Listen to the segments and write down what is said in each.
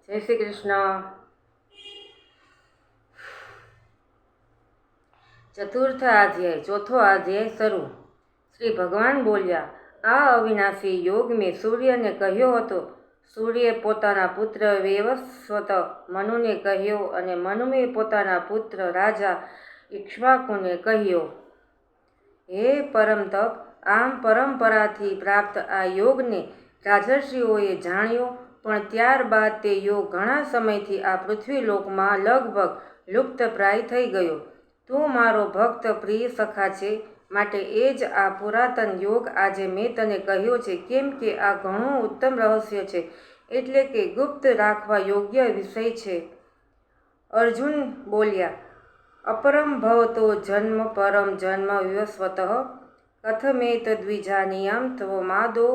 જય શ્રી કૃષ્ણ। ચતુર્થ અધ્યાય, ચોથો અધ્યાય શરૂ। શ્રી ભગવાન બોલ્યા, આ અવિનાશી યોગ મેં સૂર્યને કહ્યો હતો। સૂર્યે પોતાના પુત્ર વૈવસ્વત મનુને કહ્યો અને મનુએ પોતાના પુત્ર રાજા ઇક્ષ્વાકુને કહ્યો। હે પરમ તપ, આમ પરંપરાથી પ્રાપ્ત આ યોગને રાજર્ષિઓએ જાણ્યો, પણ ત્યારબાદ તે યોગ ઘણા સમયથી આ પૃથ્વીલોકમાં લગભગ લુપ્તપ્રાય થઈ ગયો। તું મારો ભક્ત પ્રિય સખા છે, માટે એ જ આ પુરાતન યોગ આજે મેં તને કહ્યો છે, કેમ કે આ ઘણું ઉત્તમ રહસ્ય છે, એટલે કે ગુપ્ત રાખવા યોગ્ય વિષય છે। અર્જુન બોલ્યા, અપરમ ભવતો જન્મ પરમ જન્મ વિવસ્વતઃ કથમેતદ્વિજાનીયામ ત્વમાદો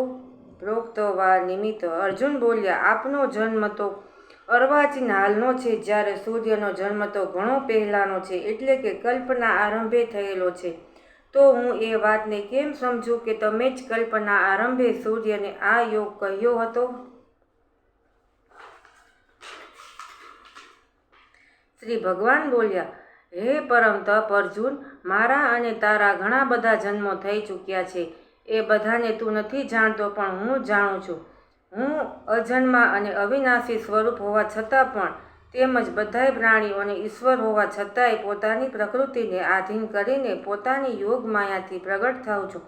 પ્રોક્તો વા નિમિત્ત। અર્જુન બોલ્યા, આપનો જન્મ તો અર્વાચીન હાલનો છે, જ્યારે સૂર્યનો જન્મ તો ઘણો પહેલાંનો છે, એટલે કે કલ્પના આરંભે થયેલો છે। તો હું એ વાતને કેમ સમજું કે તમે જ કલ્પના આરંભે સૂર્યને આ યોગ કહ્યો હતો? શ્રી ભગવાન બોલ્યા, હે પરમ તપ અર્જુન, મારા અને તારા ઘણા બધા જન્મો થઈ ચૂક્યા છે, એ બધાને તું નથી જાણતો, પણ હું જાણું છું। હું અજન્મા અને અવિનાશી સ્વરૂપ હોવા છતાં પણ, તેમજ બધાય પ્રાણીઓને ઈશ્વર હોવા છતાંય પોતાની પ્રકૃતિને આધીન કરીને પોતાની યોગ માયાથી પ્રગટ થાઉં છું।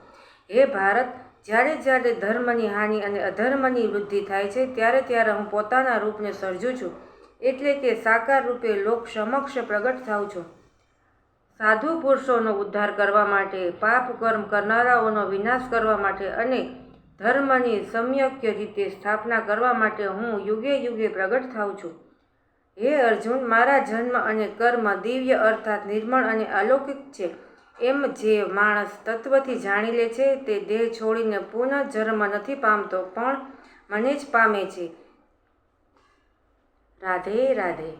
હે ભારત, જ્યારે જ્યારે ધર્મની હાનિ અને અધર્મની વૃદ્ધિ થાય છે, ત્યારે ત્યારે હું પોતાના રૂપને સર્જું છું, એટલે કે સાકાર રૂપે લોક સમક્ષ પ્રગટ થાઉં છું। સાધુ પુરુષોનો ઉદ્ધાર કરવા માટે, પાપ કર્મ કરનારાઓનો વિનાશ કરવા માટે અને ધર્મની સમ્યક રીતે સ્થાપના કરવા માટે હું યુગે યુગે પ્રગટ થાઉં છું। હે અર્જુન, મારા જન્મ અને કર્મ દિવ્ય અર્થાત નિર્મળ અને અલૌકિક છે, એમ જે માણસ તત્વથી જાણી લે છે, તે દેહ છોડીને પુનઃ જન્મ નથી પામતો, પણ મને જ પામે છે। રાધે રાધે।